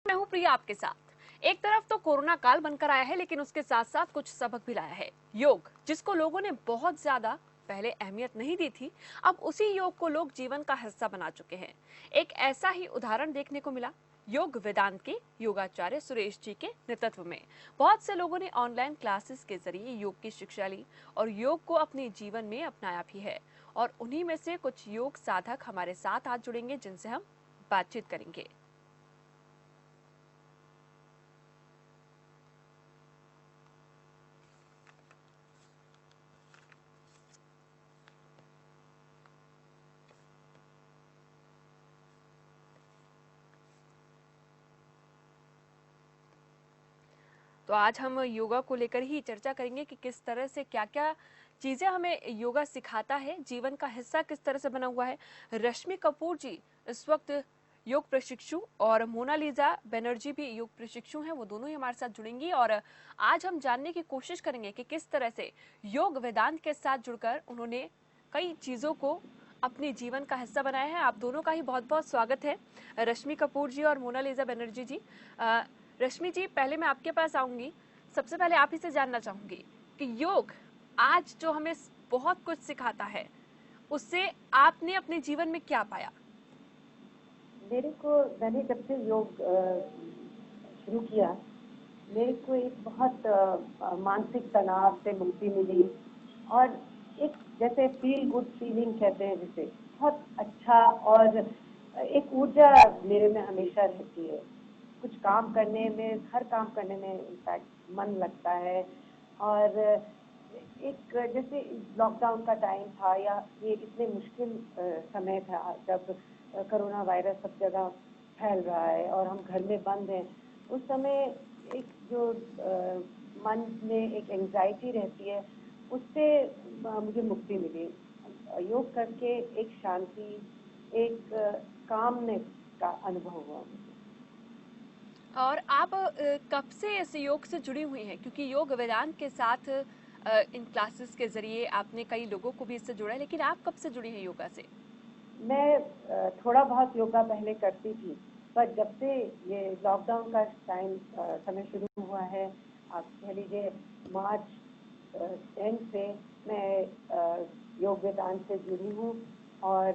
मैं हूं प्रिया आपके साथ। एक तरफ तो कोरोना काल बनकर आया है, लेकिन उसके साथ साथ कुछ सबक भी लाया है। योग, जिसको लोगों ने बहुत ज्यादा पहले अहमियत नहीं दी थी, अब उसी योग को लोग जीवन का हिस्सा बना चुके हैं। एक ऐसा ही उदाहरण देखने को मिला योग वेदांत के योगाचार्य सुरेश जी के नेतृत्व में। बहुत से लोगों ने ऑनलाइन क्लासेस के जरिए योग की शिक्षा ली और योग को अपने जीवन में अपनाया भी है। और उन्हीं में से कुछ योग साधक हमारे साथ आज जुड़ेंगे, जिनसे हम बातचीत करेंगे। तो आज हम योगा को लेकर ही चर्चा करेंगे कि किस तरह से क्या क्या चीजें हमें योगा सिखाता है, जीवन का हिस्सा किस तरह से बना हुआ है। रश्मि कपूर जी इस वक्त योग प्रशिक्षु और मोनालिसा बनर्जी भी योग प्रशिक्षु हैं, वो दोनों ही हमारे साथ जुड़ेंगी। और आज हम जानने की कोशिश करेंगे कि किस तरह से योग वेदांत के साथ जुड़कर उन्होंने कई चीजों को अपने जीवन का हिस्सा बनाया है। आप दोनों का ही बहुत बहुत स्वागत है, रश्मि कपूर जी और मोनालिसा बनर्जी जी। रश्मि जी, पहले मैं आपके पास आऊंगी। सबसे पहले आप ही से जानना चाहूंगी कि योग आज जो हमें बहुत कुछ सिखाता है, उससे आपने अपने जीवन में क्या पाया? मैंने जब से योग शुरू किया, मेरे को एक बहुत मानसिक तनाव से मुक्ति मिली और एक जैसे फील गुड फीलिंग कहते हैं जिसे, बहुत अच्छा। और एक ऊर्जा मेरे में हमेशा रहती है। कुछ काम करने में, हर काम करने में इनफैक्ट मन लगता है। और एक जैसे लॉकडाउन का टाइम था, या ये इतने मुश्किल समय था जब कोरोना वायरस सब जगह फैल रहा है और हम घर में बंद हैं। उस समय एक जो मन में एक एंजाइटी रहती है, उससे मुझे मुक्ति मिली। योग करके एक शांति, एक कामनेस का अनुभव हुआ मुझे। और आप कब से इस योग से जुड़ी हुई हैं? क्योंकि योग वेदांत के साथ इन क्लासेस के जरिए आपने कई लोगों को भी इससे जोड़ा है, लेकिन आप कब से जुड़ी हैं योगा से? मैं थोड़ा बहुत योगा पहले करती थी, पर जब से ये लॉकडाउन का समय शुरू हुआ है, आप कह लीजिए मार्च एंड से मैं योग वेदांत से जुड़ी हूँ। और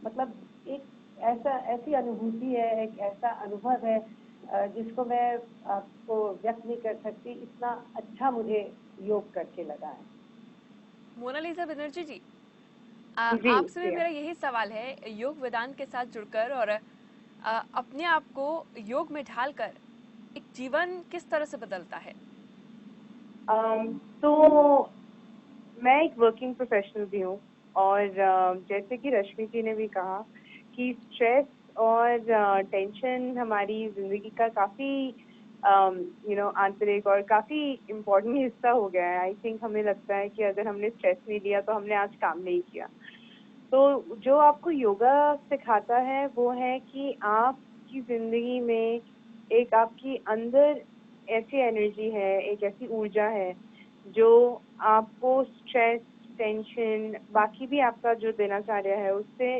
मतलब एक ऐसी अनुभूति है, एक ऐसा अनुभव है जिसको मैं आपको व्यक्त नहीं कर सकती। इतना अच्छा मुझे योग करके लगा है। मोनालिसा बनर्जी जी, जी आपसे भी जी। मेरा यही सवाल है, योग वेदांत के साथ जुड़कर और अपने आप को योग में ढालकर एक जीवन किस तरह से बदलता है? तो मैं एक वर्किंग प्रोफेशनल भी हूँ, और जैसे कि रश्मि जी ने भी कहा कि स्ट्रेस और टेंशन हमारी जिंदगी का काफी आंतरिक और काफी इम्पोर्टेंट हिस्सा हो गया है। आई थिंक हमें लगता है कि अगर हमने स्ट्रेस नहीं लिया तो हमने आज काम नहीं किया। तो जो आपको योगा सिखाता है वो है कि आपकी जिंदगी में एक आपकी अंदर ऐसी एनर्जी है, एक ऐसी ऊर्जा है जो आपको स्ट्रेस, टेंशन, बाकी भी आपका जो दिनचर्या है उससे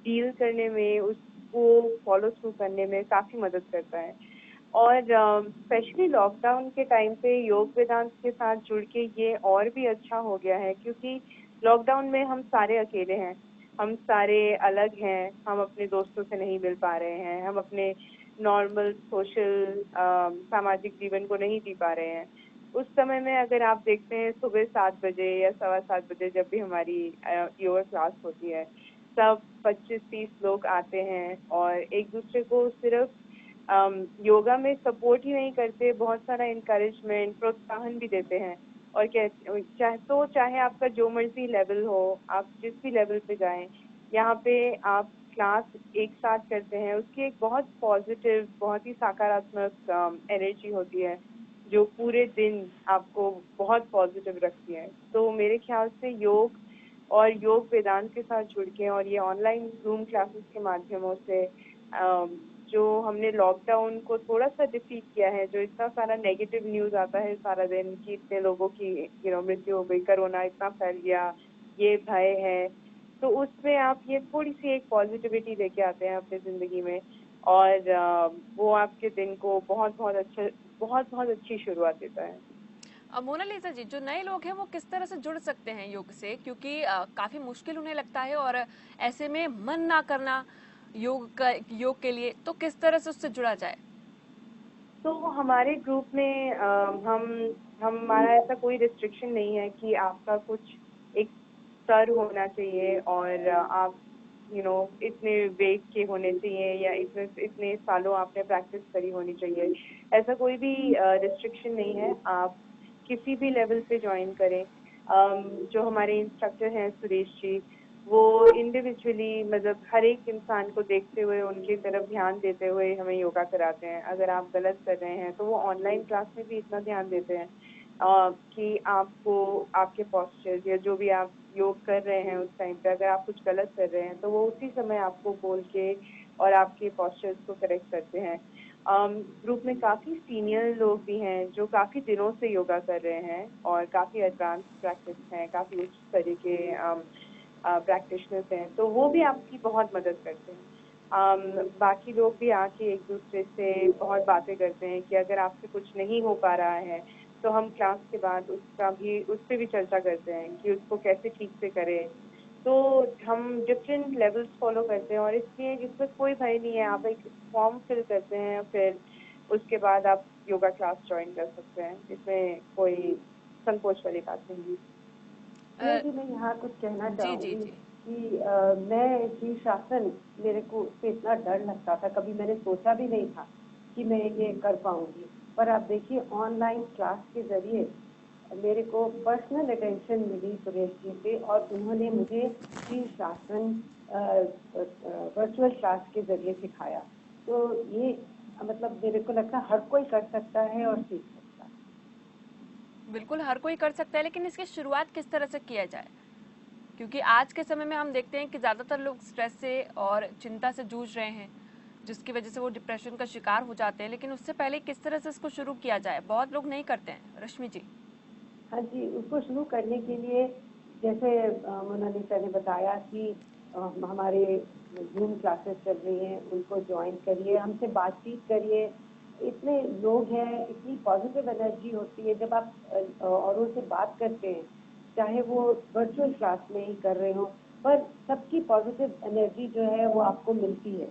डील करने में, उसको फॉलो थ्रू करने में काफी मदद करता है। और स्पेशली लॉकडाउन के टाइम पे योग वेदांत के साथ जुड़ के ये और भी अच्छा हो गया है, क्योंकि लॉकडाउन में हम सारे अकेले हैं, हम सारे अलग हैं, हम अपने दोस्तों से नहीं मिल पा रहे हैं, हम अपने नॉर्मल सोशल सामाजिक जीवन को नहीं जी पा रहे हैं। उस समय में अगर आप देखते हैं सुबह 7 बजे या 7:15 बजे जब भी हमारी योगा क्लास होती है, सब 25-30 लोग आते हैं और एक दूसरे को सिर्फ योगा में सपोर्ट ही नहीं करते, बहुत सारा इंकरेजमेंट, प्रोत्साहन भी देते हैं। और चाहे आपका जो मर्जी लेवल हो, आप जिस भी लेवल पे जाएं, यहाँ पे आप क्लास एक साथ करते हैं, उसकी एक बहुत पॉजिटिव, बहुत ही सकारात्मक एनर्जी होती है जो पूरे दिन आपको बहुत पॉजिटिव रखती है। तो मेरे ख्याल से योग और योग वेदांत के साथ जुड़ के और ये ऑनलाइन जूम क्लासेस के माध्यमों से जो हमने लॉकडाउन को थोड़ा सा डिफीट किया है, जो इतना सारा नेगेटिव न्यूज आता है सारा दिन कि इतने लोगों की मृत्यु हो गई, कोरोना इतना फैल गया, ये भय है, तो उसमें आप ये थोड़ी सी एक पॉजिटिविटी लेके आते हैं अपनी जिंदगी में और वो आपके दिन को बहुत बहुत अच्छी शुरुआत देता है। मोनालिसा जी, जो नए लोग हैं वो किस तरह से जुड़ सकते हैं योग से, क्योंकि काफी मुश्किल उन्हें लगता है और ऐसे में मन ना करना योग के लिए, तो किस तरह से उससे जुड़ा जाए? तो हमारे ग्रुप में हमारा ऐसा कोई रिस्ट्रिक्शन नहीं है कि आपका कुछ एक स्तर होना चाहिए और आप इतने वेट के होने चाहिए या इतने सालों आपने प्रैक्टिस करी होनी चाहिए। ऐसा कोई भी रिस्ट्रिक्शन नहीं है, आप किसी भी लेवल से ज्वाइन करें। जो हमारे इंस्ट्रक्टर हैं सुरेश जी, वो इंडिविजुअली मतलब हर एक इंसान को देखते हुए उनकी तरफ ध्यान देते हुए हमें योगा कराते हैं। अगर आप गलत कर रहे हैं तो वो ऑनलाइन क्लास में भी इतना ध्यान देते हैं कि आपको आपके पॉस्चर्स या जो भी आप योग कर रहे हैं उस टाइम पे अगर आप कुछ गलत कर रहे हैं तो वो उसी समय आपको बोल के और आपके पॉस्चर्स को करेक्ट करते हैं। ग्रुप में काफ़ी सीनियर लोग भी हैं जो काफ़ी दिनों से योगा कर रहे हैं और काफ़ी एडवांस प्रैक्टिस हैं, काफ़ी उच्च स्तरीय के प्रैक्टिशनर्स हैं, तो वो भी आपकी बहुत मदद करते हैं। बाकी लोग भी आके एक दूसरे से बहुत बातें करते हैं कि अगर आपसे कुछ नहीं हो पा रहा है तो हम क्लास के बाद उस पर भी चर्चा करते हैं कि उसको कैसे ठीक से करें। तो हम डिफरेंट लेवल्स फॉलो करते हैं और इसलिए इसमें कोई भय नहीं है। आप एक फॉर्म फिल करते हैं, फिर उसके बाद आप योगा क्लास ज्वाइन कर सकते हैं, इसमें कोई संकोच वाली बात नहीं है। जी मैं यहाँ कुछ कहना जी जी चाहूँगी जी। कि मैं शीर्षासन, मेरे को उससे इतना डर लगता था, कभी मैंने सोचा भी नहीं था कि मैं ये कर पाऊंगी। पर आप देखिए ऑनलाइन क्लास के जरिए मेरे को पर्सनल अटेंशन मिली सुरेश जी से और उन्होंने मुझे शीर्षासन वर्चुअल क्लास के जरिए सिखाया। तो ये मतलब मेरे को लगता है हर कोई कर सकता है और सीख सकता है। बिल्कुल हर कोई कर सकता है, लेकिन इसकी शुरुआत किस तरह से किया जाए? क्योंकि आज के समय में हम देखते हैं कि ज़्यादातर लोग स्ट्रेस से और चिंता से जूझ रहे हैं, जिसकी वजह से वो डिप्रेशन का शिकार हो जाते हैं। लेकिन उससे पहले किस तरह से इसको शुरू किया जाए, बहुत लोग नहीं करते हैं। रश्मि जी। हाँ जी, उसको शुरू करने के लिए जैसे मोनालिसा ने बताया कि हमारे जूम क्लासेस चल रही हैं, उनको ज्वाइन करिए, हमसे बातचीत करिए। इतने लोग हैं, इतनी पॉजिटिव एनर्जी होती है जब आप औरों से बात करते हैं, चाहे वो वर्चुअल क्लास में ही कर रहे हो, पर सबकी पॉजिटिव एनर्जी जो है वो आपको मिलती है।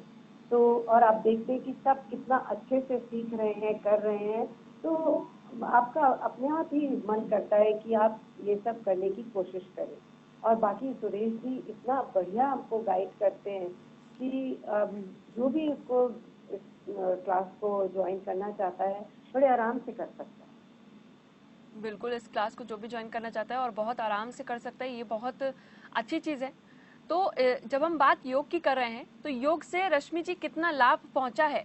तो और आप देखते हैं कि सब कितना अच्छे से सीख रहे हैं, कर रहे हैं, तो आपका अपने आप ही मन करता है कि आप ये सब करने की कोशिश करें। और बाकी सुरेश जी इतना बढ़िया आपको गाइड करते हैं कि जो भी उसको इस क्लास को ज्वाइन करना चाहता है बड़े आराम से कर सकता है। बिल्कुल, इस क्लास को जो भी ज्वाइन करना चाहता है और बहुत आराम से कर सकता है, ये बहुत अच्छी चीज़ है। तो जब हम बात योग की कर रहे हैं, तो योग से रश्मि जी कितना लाभ पहुंचा है?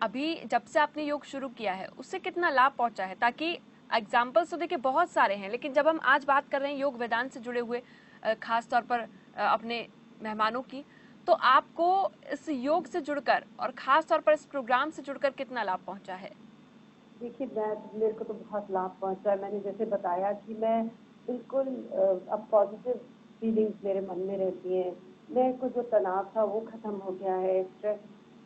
अभी जब से आपने योग शुरू किया है उससे कितना लाभ पहुंचा है? ताकि एग्जाम्पल्स तो देखिए बहुत सारे हैं, लेकिन जब हम आज बात कर रहे हैं योग वेदांत से जुड़े हुए खास तौर पर अपने मेहमानों की, तो आपको इस योग से जुड़कर और खास तौर पर इस प्रोग्राम से जुड़कर कितना लाभ पहुंचा है? देखिए मेरे को तो बहुत लाभ पहुंचा है। मैंने जैसे बताया कि मैं बिल्कुल अब पॉजिटिव फीलिंग्स मेरे मन में रहती हैं। मेरे को जो तनाव था वो खत्म हो गया है, स्ट्रेस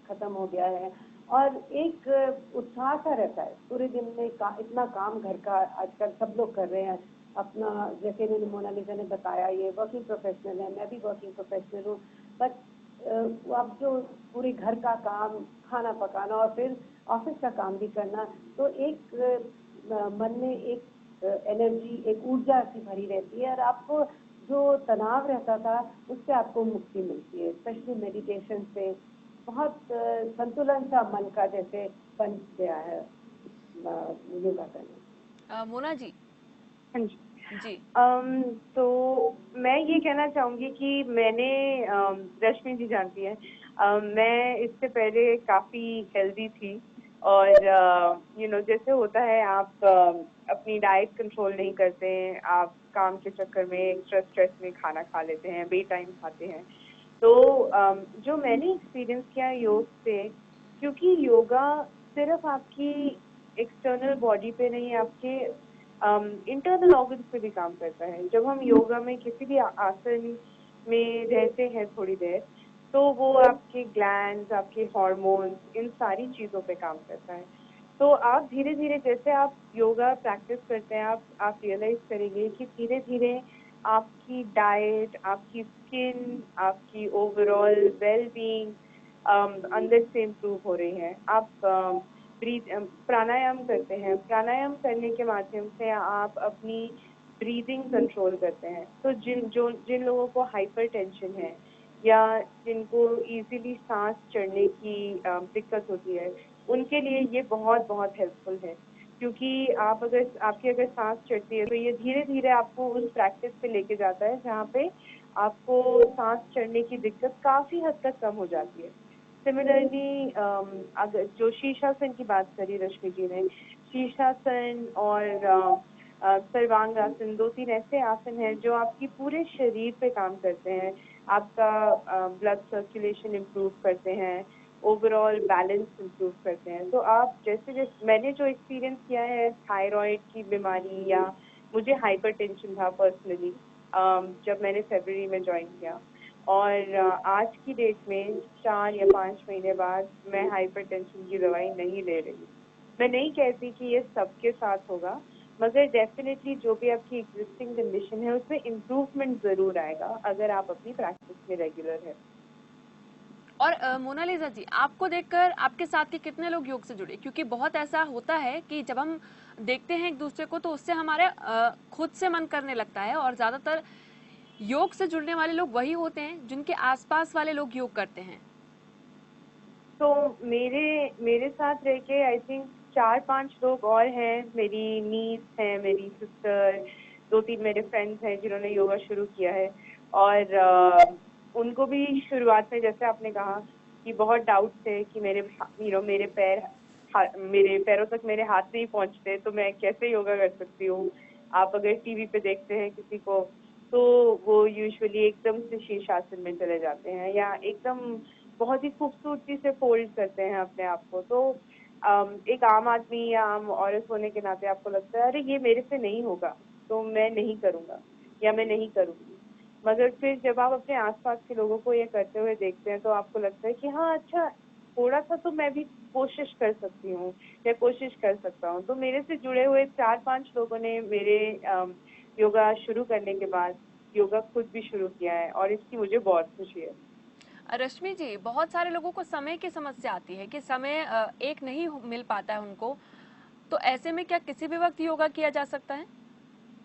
खत्म हो गया है और एक उत्साह सा रहता है पूरे दिन में। इतना काम घर का आजकल सब लोग कर रहे हैं अपना, जैसे मैंने मोनालिसा ने बताया ये वर्किंग प्रोफेशनल है, मैं भी वर्किंग प्रोफेशनल हूँ। बट अब जो पूरे घर का काम, खाना पकाना और फिर ऑफिस का काम भी करना, तो एक मन में एक एनर्जी, एक ऊर्जा सी भरी रहती है और आपको जो तनाव रहता था उससे आपको मुक्ति मिलती है, स्पेशली मेडिटेशन से। बहुत संतुलन सा मन का जैसे बन गया है योगा करने। मोना जी। हाँ जी। जी। तो मैं ये कहना चाहूँगी कि मैंने रश्मि जी जानती हैं, मैं इससे पहले काफ़ी हेल्दी थी और जैसे होता है आप अपनी डाइट कंट्रोल नहीं करते हैं, आप काम के चक्कर में एक्स्ट्रा स्ट्रेस में खाना खा लेते हैं, बे टाइम खाते हैं। तो जो मैंने एक्सपीरियंस किया योग से, क्योंकि योगा सिर्फ आपकी एक्सटर्नल बॉडी पे नहीं, आपके इंटरनल ऑर्गन्स पे भी काम करता है। जब हम योगा में किसी भी आसन में रहते हैं थोड़ी देर, तो वो आपके ग्लैंड्स, आपके हार्मोन्स, इन सारी चीज़ों पे काम करता है। तो आप धीरे धीरे जैसे आप योगा प्रैक्टिस करते हैं, आप रियलाइज करेंगे कि धीरे धीरे आपकी डाइट, आपकी स्किन, आपकी ओवरऑल वेल बीइंग अंदर से इम्प्रूव हो रही है। आप प्राणायाम करते हैं, प्राणायाम करने के माध्यम से आप अपनी ब्रीदिंग कंट्रोल करते हैं। तो जिन लोगों को हाइपर टेंशन है या जिनको इजीली सांस चढ़ने की दिक्कत होती है, उनके लिए ये बहुत बहुत हेल्पफुल है, क्योंकि आपकी अगर सांस चढ़ती है तो ये धीरे धीरे आपको उस प्रैक्टिस पे लेके जाता है जहाँ पे आपको सांस चढ़ने की दिक्कत काफी हद तक कम हो जाती है। सिमिलरली अगर जो शीर्षासन की बात करी रश्मि जी ने, शीर्षासन और सर्वांगासन, 2-3 ऐसे आसन हैं जो आपकी पूरे शरीर पे काम करते हैं, आपका ब्लड सर्कुलेशन इम्प्रूव करते हैं, ओवरऑल बैलेंस इम्प्रूव करते हैं। तो आप जैसे जैसे मैंने जो एक्सपीरियंस किया है थायराइड की बीमारी, या मुझे हाइपरटेंशन था पर्सनली जब मैंने फरवरी में ज्वाइन किया, और आज की डेट में 4 या 5 महीने बाद मैं हाइपरटेंशन की दवाई नहीं ले रही। मैं नहीं कहती कि ये सबके साथ होगा, मगर डेफिनेटली जो भी आपकी एग्जिस्टिंग कंडीशन है उसमें इम्प्रूवमेंट जरूर आएगा अगर आप अपनी प्रैक्टिस में रेगुलर है। और मोनालिसा जी, आपको देखकर आपके साथ के कितने लोग योग से जुड़े? क्योंकि बहुत ऐसा होता है कि जब हम देखते हैं एक दूसरे को तो उससे हमारे खुद से मन करने लगता है, और ज्यादातर योग से जुड़ने वाले लोग वही होते हैं जिनके आसपास वाले लोग योग करते हैं। तो मेरे साथ रह के आई थिंक 4-5 लोग और हैं, मेरी नीस है, मेरी सिस्टर, 2-3 मेरे फ्रेंड्स हैं जिन्होंने योगा शुरू किया है। और उनको भी शुरुआत में जैसे आपने कहा कि बहुत डाउट थे कि मेरे पैरों तक मेरे हाथ नहीं पहुंचते, तो मैं कैसे योगा कर सकती हूँ। आप अगर टीवी पे देखते हैं किसी को तो वो यूजुअली एकदम से शीर्षासन में चले जाते हैं या एकदम बहुत ही खूबसूरती से फोल्ड करते हैं अपने आप को। तो एक आम आदमी या आम औरत होने के नाते आपको लगता है अरे ये मेरे से नहीं होगा, तो मैं नहीं करूँगा या मैं नहीं करूँगी। मगर फिर जब आप अपने आसपास के लोगों को ये करते हुए देखते हैं तो आपको लगता है कि हाँ अच्छा, थोड़ा सा तो मैं भी कोशिश कर सकती हूँ या कोशिश कर सकता हूँ। तो मेरे से जुड़े हुए 4-5 लोगों ने मेरे योगा शुरू करने के बाद योगा खुद भी शुरू किया है, और इसकी मुझे बहुत खुशी है। रश्मि जी, बहुत सारे लोगों को समय की समस्या आती है कि समय एक नहीं मिल पाता है उनको, तो ऐसे में क्या किसी भी वक्त योगा किया जा सकता है?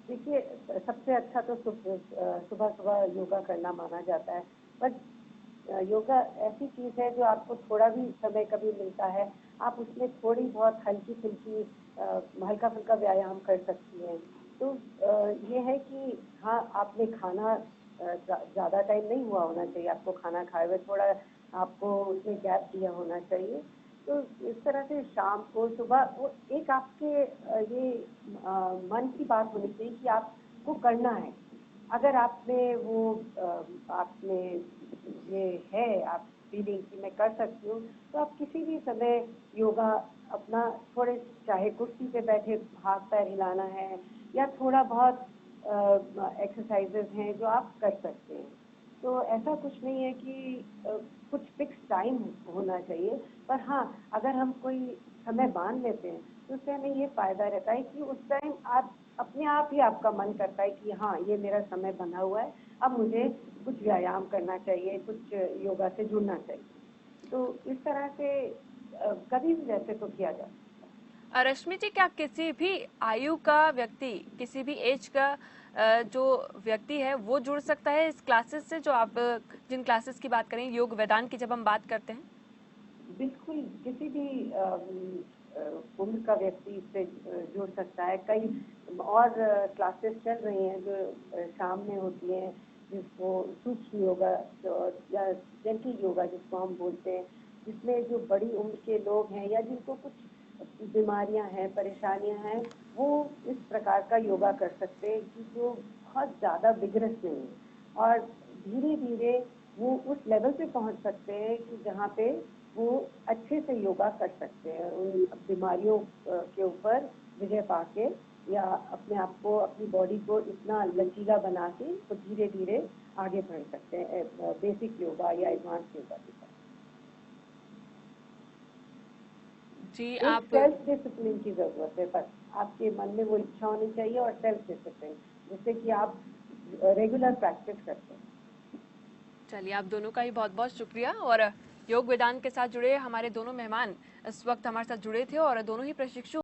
देखिए, सबसे अच्छा तो सुबह सुबह योगा करना माना जाता है। बट योगा ऐसी चीज़ है जो आपको थोड़ा भी समय कभी मिलता है, आप उसमें थोड़ी बहुत हल्की फुल्की हल्का फुल्का व्यायाम कर सकती हैं। तो ये है कि हाँ, आपने खाना ज़्यादा टाइम नहीं हुआ होना चाहिए, आपको खाना खाए हुए थोड़ा आपको उसमें गैप दिया होना चाहिए। तो इस तरह से शाम को सुबह वो एक आपके ये मन की बात होनी चाहिए कि आपको करना है। अगर आपने वो आपने ये है, आप फीलिंग कि मैं कर सकती हूँ, तो आप किसी भी समय योगा अपना थोड़े, चाहे कुर्सी पे बैठे हाथ पैर हिलाना है या थोड़ा बहुत एक्सरसाइजेज हैं जो आप कर सकते हैं। तो ऐसा कुछ नहीं है कि कुछ फिक्स टाइम होना चाहिए, पर हाँ, अगर हम कोई समय बांध लेते हैं तो उससे हमें ये फायदा रहता है कि उस टाइम आप अपने आप ही आपका मन करता है कि हाँ, ये मेरा समय बंधा हुआ है, अब मुझे कुछ व्यायाम करना चाहिए, कुछ योगा से जुड़ना चाहिए। तो इस तरह से कभी भी वैसे तो किया जा सकता रश्मि जी, क्या किसी भी आयु का व्यक्ति, किसी भी एज का जो व्यक्ति है वो जुड़ सकता है इस क्लासेस से, जो आप जिन क्लासेस की बात करें, योग वेदांत की जब हम बात करते हैं? बिल्कुल, किसी भी उम्र का व्यक्ति इससे जुड़ सकता है। कई और क्लासेस चल रही हैं जो शाम में होती हैं, जिसको सूक्ष्म योगा या जेंटल योगा जिसको हम बोलते हैं, जिसमें जो बड़ी उम्र के लोग हैं या जिनको कुछ बीमारियां हैं, परेशानियां हैं, वो इस प्रकार का योगा कर सकते हैं कि जो बहुत ज़्यादा विग्रस नहीं है, और धीरे धीरे वो उस लेवल पे पहुंच सकते हैं कि जहाँ पे वो अच्छे से योगा कर सकते हैं, उन बीमारियों के ऊपर विजय पाके, या अपने आप को, अपनी बॉडी को इतना लचीला बना के वो धीरे धीरे आगे बढ़ सकते हैं, बेसिक योगा या एडवांस योगा की तरफ। जी एक आप सेल्फ डिसिप्लिन की जरूरत है, बस आपके मन में वो इच्छा होनी चाहिए और सेल्फ डिसिप्लिन, जिससे कि आप रेगुलर प्रैक्टिस करते हैं। चलिए, आप दोनों का ही बहुत बहुत शुक्रिया। और योग वेदांत के साथ जुड़े हमारे दोनों मेहमान इस वक्त हमारे साथ जुड़े थे और दोनों ही प्रशिक्षु